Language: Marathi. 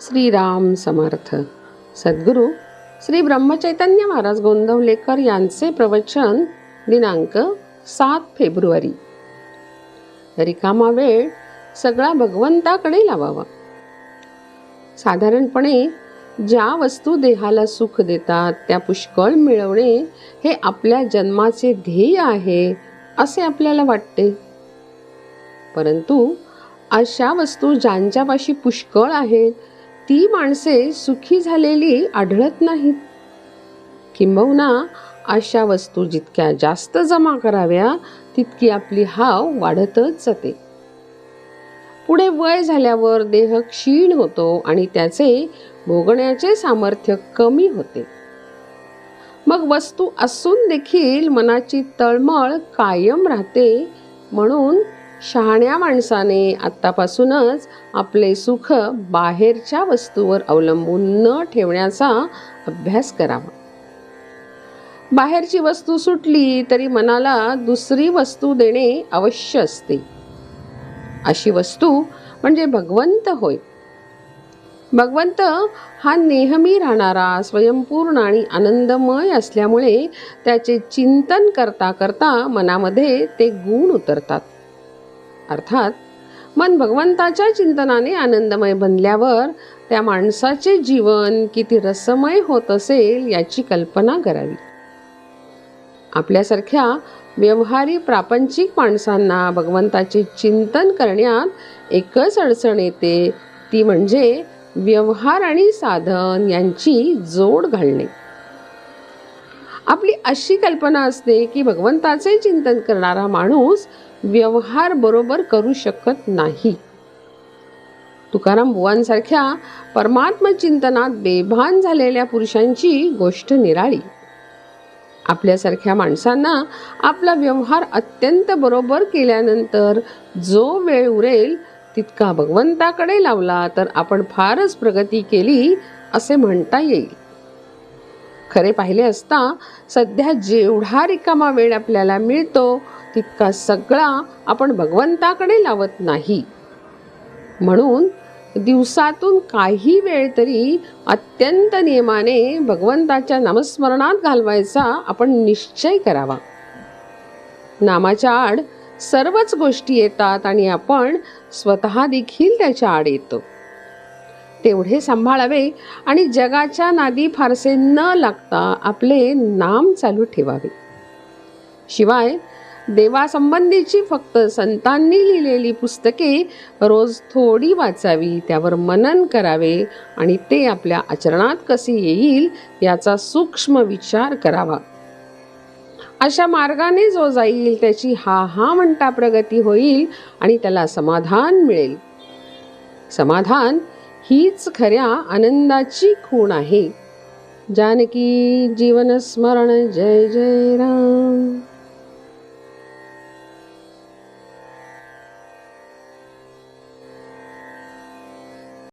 श्रीराम समर्थ. सद्गुरू श्री ब्रह्मचैतन्य महाराज गोंदवलेकर यांचे प्रवचन दिनांक 7 फेब्रुवारी. रिकामा वेळ सगळा भगवंताकडे लावावा. साधारणपणे ज्या वस्तू देहाला सुख देतात त्या पुष्कळ मिळवणे हे आपल्या जन्माचे ध्येय आहे असे आपल्याला वाटते. परंतु अशा वस्तू ज्यांच्यापाशी पुष्कळ आहेत ती माणसे सुखी झालेली आढळत नाहीत. किंबहुना अशा वस्तू जितक्या जास्त जमा कराव्या तितकी आपली हाव वाढतच जाते. पुढे वय झाल्यावर देह क्षीण होतो आणि त्याचे भोगण्याचे सामर्थ्य कमी होते. मग वस्तू असून देखील मनाची तळमळ कायम राहते. म्हणून शहाण्या माणसाने आत्तापासूनच आपले सुख बाहेरच्या वस्तूवर अवलंबून न ठेवण्याचा अभ्यास करावा. बाहेरची वस्तू सुटली तरी मनाला दुसरी वस्तू देणे अवश्य असते. अशी वस्तू म्हणजे भगवंत होय. भगवंत हा नेहमी राहणारा, स्वयंपूर्ण आणि आनंदमय असल्यामुळे त्याचे चिंतन करता करता मनामध्ये ते गुण उतरतात. अर्थात मन भगवंताच्या चिंतनाने आनंदमय बनल्यावर त्या माणसाचे जीवन किती रसमय होत असेल याची कल्पना करावी. आपल्यासारख्या व्यवहारी प्रापंचिक माणसांना भगवंताचे चिंतन करण्यात एकच अडचण येते, ती म्हणजे व्यवहार आणि साधन यांची जोड घालणे. आपली अशी कल्पना असते की भगवंताचे चिंतन करणारा माणूस व्यवहार बरोबर करू शकत नाही. तुकाराम बुवांसारख्या परमात्म चिंतनात बेभान झालेल्या पुरुषांची गोष्ट निराळी. आपल्यासारख्या माणसांना आपला व्यवहार अत्यंत बरोबर केल्यानंतर जो वेळ उरेल तितका भगवंताकडे लावला तर आपण फारच प्रगती केली असे म्हणता येईल. खरे पाहिले असता सध्या जेवढा रिकामा वेळ आपल्याला मिळतो तितका सगळा आपण भगवंताकडे लावत नाही. म्हणून दिवसातून काही वेळ तरी अत्यंत नियमाने भगवंताच्या नामस्मरणात घालवायचा आपण निश्चय करावा. नामाच्या आड सर्वच गोष्टी येतात आणि आपण स्वतः देखील त्याच्या आड येतो. तेवढे सांभाळावे आणि जगाच्या नादी फारसे न लागता आपले नाम चालू ठेवावे. शिवाय देवासंबंधीची फक्त संतांनी लिहिलेली पुस्तके रोज थोडी वाचावी, त्यावर मनन करावे आणि ते आपल्या आचरणात कसे येईल याचा सूक्ष्म विचार करावा. अशा मार्गाने जो जाईल त्याची हा म्हणता प्रगती होईल आणि त्याला समाधान मिळेल. समाधान हीच खऱ्या आनंदाची खूण आहे. जानकी जीवन स्मरण. जय जय राम.